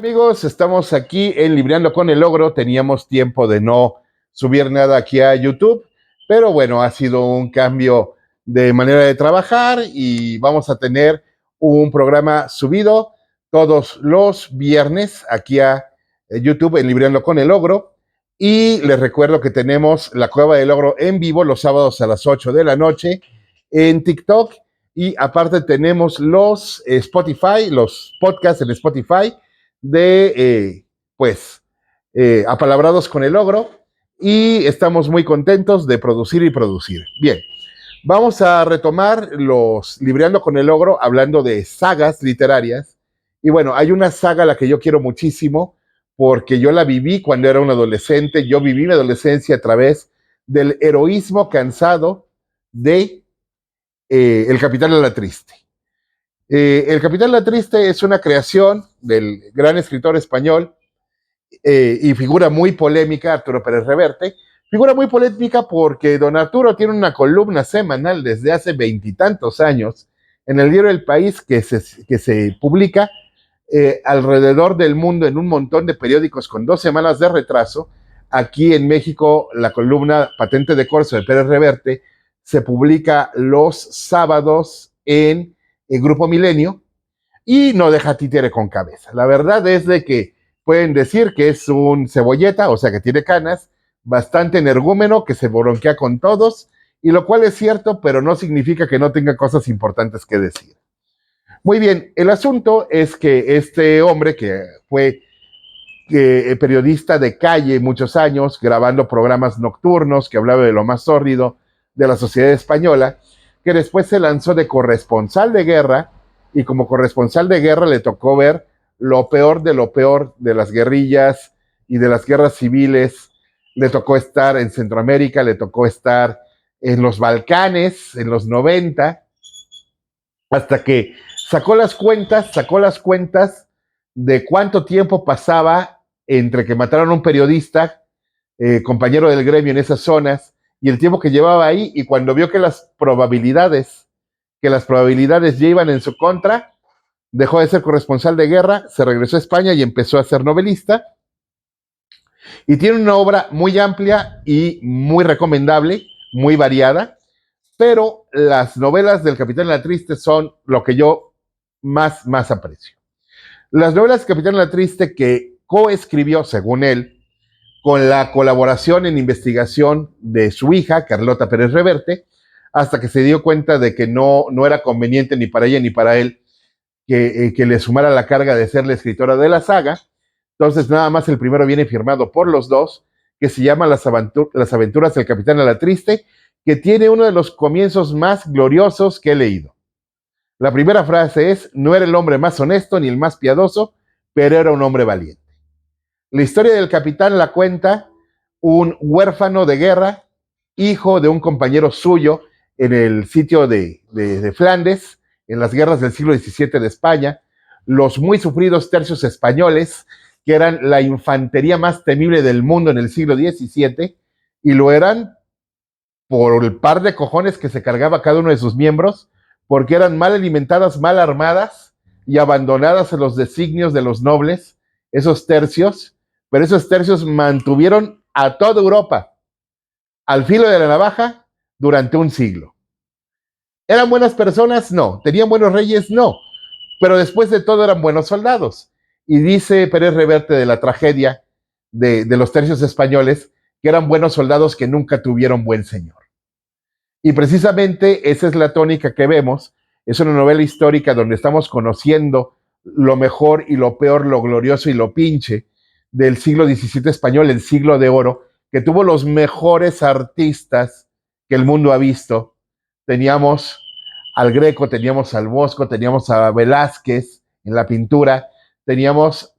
Amigos, estamos aquí en Libreando con el Ogro. Teníamos tiempo de no subir nada aquí a YouTube, pero bueno, ha sido un cambio de manera de trabajar y vamos a tener un programa subido todos los viernes aquí a YouTube en Libreando con el Ogro. Y les recuerdo que tenemos la Cueva del Ogro en vivo los sábados a las 8 de la noche en TikTok. Y aparte tenemos los Spotify, los podcasts en Spotify de, apalabrados con el Ogro, y estamos muy contentos de producir y producir. Bien, vamos a retomar los Libreando con el Ogro hablando de sagas literarias. Y bueno, hay una saga a la que yo quiero muchísimo porque yo la viví cuando era un adolescente. Yo viví mi adolescencia a través del heroísmo cansado de El Capitán de la Triste. El Capitán La Triste es una creación del gran escritor español y figura muy polémica, Arturo Pérez Reverte. Figura muy polémica porque don Arturo tiene una columna semanal desde hace veintitantos años en el diario El País que se publica alrededor del mundo en un montón de periódicos con 2 semanas de retraso. Aquí en México, la columna Patente de Corso de Pérez Reverte se publica los sábados en el Grupo Milenio y no deja títere con cabeza. La verdad es de que pueden decir que es un cebolleta, o sea que tiene canas, bastante energúmeno, que se bronquea con todos, y lo cual es cierto, pero no significa que no tenga cosas importantes que decir. Muy bien, el asunto es que este hombre que fue periodista de calle muchos años, grabando programas nocturnos que hablaba de lo más sórdido de la sociedad española, que después se lanzó de corresponsal de guerra, y como corresponsal de guerra le tocó ver lo peor de las guerrillas y de las guerras civiles. Le tocó estar en Centroamérica, le tocó estar en los Balcanes en los 90, hasta que sacó las cuentas de cuánto tiempo pasaba entre que mataron a un periodista, compañero del gremio en esas zonas, y el tiempo que llevaba ahí, y cuando vio que las probabilidades ya iban en su contra, dejó de ser corresponsal de guerra, se regresó a España y empezó a ser novelista. Y tiene una obra muy amplia y muy recomendable, muy variada, pero las novelas del Capitán La Triste son lo que yo más aprecio. Las novelas del Capitán La Triste que coescribió, según él, con la colaboración en investigación de su hija, Carlota Pérez Reverte, hasta que se dio cuenta de que no era conveniente ni para ella ni para él que le sumara la carga de ser la escritora de la saga. Entonces nada más el primero viene firmado por los dos, que se llama Las aventuras del Capitán La Triste, que tiene uno de los comienzos más gloriosos que he leído. La primera frase es: no era el hombre más honesto ni el más piadoso, pero era un hombre valiente. La historia del capitán la cuenta un huérfano de guerra, hijo de un compañero suyo en el sitio de Flandes, en las guerras del siglo XVII de España, los muy sufridos tercios españoles, que eran la infantería más temible del mundo en el siglo XVII, y lo eran por el par de cojones que se cargaba cada uno de sus miembros, porque eran mal alimentadas, mal armadas y abandonadas a los designios de los nobles, esos tercios, pero esos tercios mantuvieron a toda Europa al filo de la navaja durante un siglo. ¿Eran buenas personas? No. ¿Tenían buenos reyes? No. Pero después de todo eran buenos soldados. Y dice Pérez Reverte de la tragedia de los tercios españoles que eran buenos soldados que nunca tuvieron buen señor. Y precisamente esa es la tónica que vemos. Es una novela histórica donde estamos conociendo lo mejor y lo peor, lo glorioso y lo pinche del siglo XVII español, el siglo de oro, que tuvo los mejores artistas que el mundo ha visto. Teníamos al Greco, teníamos al Bosco, teníamos a Velázquez en la pintura, teníamos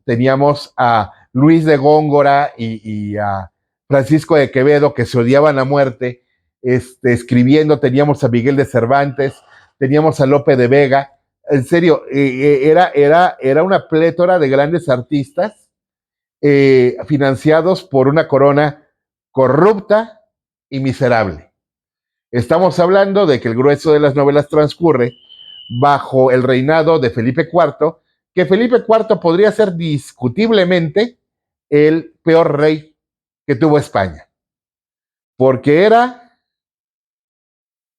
a Luis de Góngora y a Francisco de Quevedo, que se odiaban a muerte, escribiendo. Teníamos a Miguel de Cervantes, teníamos a Lope de Vega. En serio, era una plétora de grandes artistas financiados por una corona corrupta y miserable. Estamos hablando de que el grueso de las novelas transcurre bajo el reinado de Felipe IV, que Felipe IV podría ser discutiblemente el peor rey que tuvo España, porque era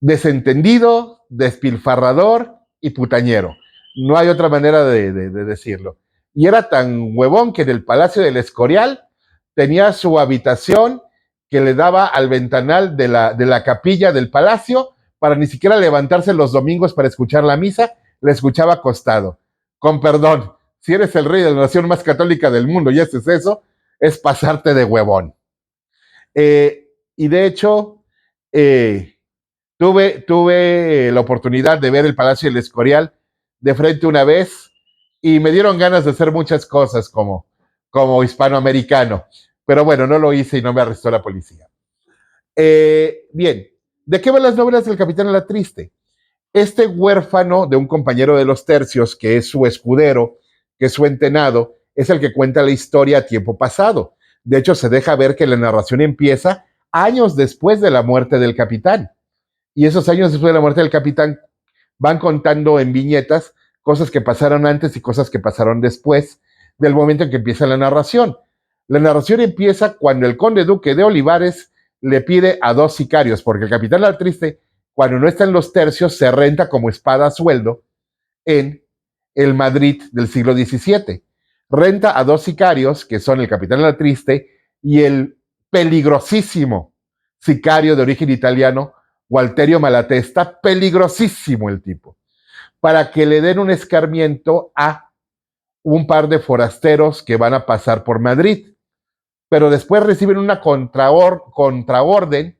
desentendido, despilfarrador y putañero. No hay otra manera de decirlo. Y era tan huevón que en el Palacio del Escorial tenía su habitación que le daba al ventanal de la capilla del palacio para ni siquiera levantarse los domingos para escuchar la misa, le escuchaba acostado. Con perdón, si eres el rey de la nación más católica del mundo y haces eso, es pasarte de huevón. Y de hecho, tuve la oportunidad de ver el Palacio del Escorial de frente una vez y me dieron ganas de hacer muchas cosas como hispanoamericano. Pero bueno, no lo hice y no me arrestó la policía. Bien, ¿de qué van las novelas del Capitán Alatriste? Este huérfano de un compañero de los tercios, que es su escudero, que es su entenado, es el que cuenta la historia a tiempo pasado. De hecho, se deja ver que la narración empieza años después de la muerte del capitán. Y esos años después de la muerte del capitán van contando en viñetas cosas que pasaron antes y cosas que pasaron después del momento en que empieza la narración. La narración empieza cuando el conde duque de Olivares le pide a dos sicarios, porque el capitán Alatriste, cuando no está en los tercios, se renta como espada a sueldo en el Madrid del siglo XVII. Renta a dos sicarios, que son el capitán Alatriste y el peligrosísimo sicario de origen italiano, Walterio Malatesta, peligrosísimo el tipo, para que le den un escarmiento a un par de forasteros que van a pasar por Madrid, pero después reciben una contraorden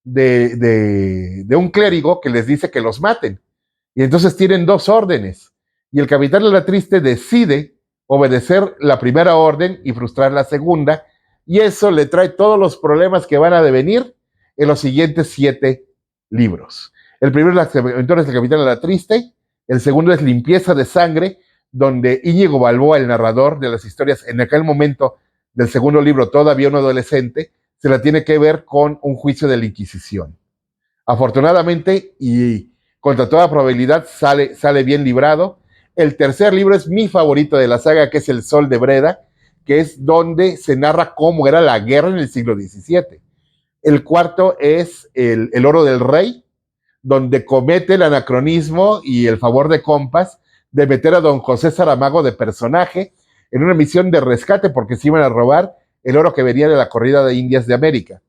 de un clérigo que les dice que los maten. Y entonces tienen dos órdenes. Y el capitán Alatriste decide obedecer la primera orden y frustrar la segunda. Y eso le trae todos los problemas que van a devenir en los siguientes 7 libros. El primero es Las aventuras del capitán Alatriste. El segundo es Limpieza de sangre, donde Íñigo Balboa, el narrador de las historias, en aquel momento del segundo libro, todavía un adolescente, se la tiene que ver con un juicio de la Inquisición. Afortunadamente y contra toda probabilidad sale bien librado. El tercer libro es mi favorito de la saga, que es El Sol de Breda, que es donde se narra cómo era la guerra en el siglo XVII. El cuarto es el Oro del Rey, donde comete el anacronismo y el favor de compas de meter a don José Saramago de personaje en una misión de rescate porque se iban a robar el oro que venía de la corrida de Indias de América.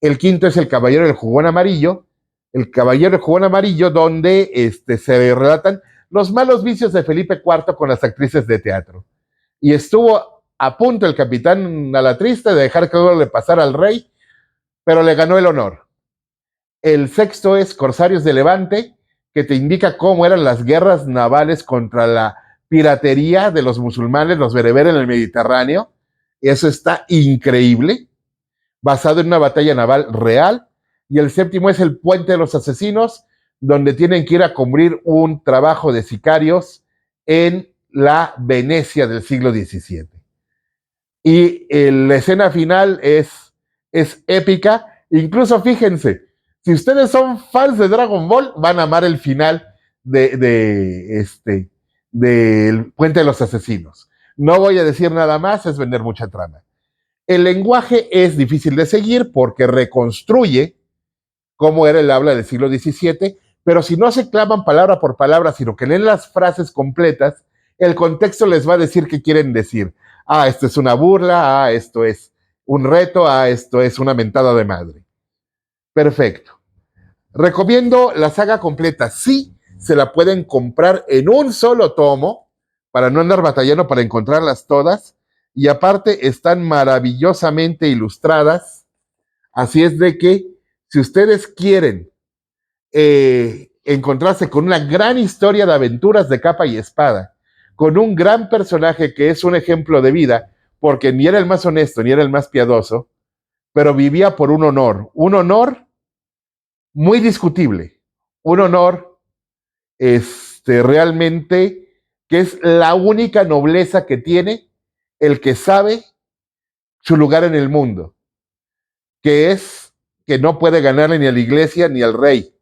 El quinto es El Caballero del Jubón Amarillo, donde se relatan los malos vicios de Felipe IV con las actrices de teatro. Y estuvo a punto el capitán Alatriste de dejar que algo le pasara al rey, pero le ganó el honor. El sexto es Corsarios de Levante, que te indica cómo eran las guerras navales contra la piratería de los musulmanes, los bereberes en el Mediterráneo. Eso está increíble, basado en una batalla naval real. Y el séptimo es El Puente de los Asesinos, donde tienen que ir a cubrir un trabajo de sicarios en la Venecia del siglo XVII. Y la escena final es épica. Incluso fíjense, si ustedes son fans de Dragon Ball, van a amar el final del Puente de los Asesinos. No voy a decir nada más, es vender mucha trama. El lenguaje es difícil de seguir porque reconstruye cómo era el habla del siglo XVII, pero si no se claman palabra por palabra, sino que leen las frases completas, el contexto les va a decir qué quieren decir. Ah, esto es una burla, ah, esto es un reto, ah, esto es una mentada de madre. Perfecto. Recomiendo la saga completa. Sí, se la pueden comprar en un solo tomo para no andar batallando para encontrarlas todas. Y aparte están maravillosamente ilustradas. Así es de que si ustedes quieren encontrarse con una gran historia de aventuras de capa y espada, con un gran personaje que es un ejemplo de vida, porque ni era el más honesto ni era el más piadoso, pero vivía por un honor muy discutible, un honor realmente que es la única nobleza que tiene el que sabe su lugar en el mundo, que es que no puede ganarle ni a la iglesia ni al rey.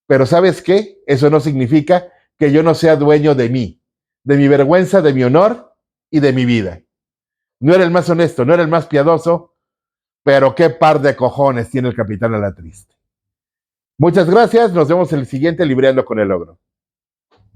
Pero ¿sabes qué? Eso no significa que yo no sea dueño de mí. de mi vergüenza, de mi honor y de mi vida. No era el más honesto, no era el más piadoso, pero qué par de cojones tiene el capitán a la triste. Muchas gracias, nos vemos en el siguiente Libreando con el Ogro.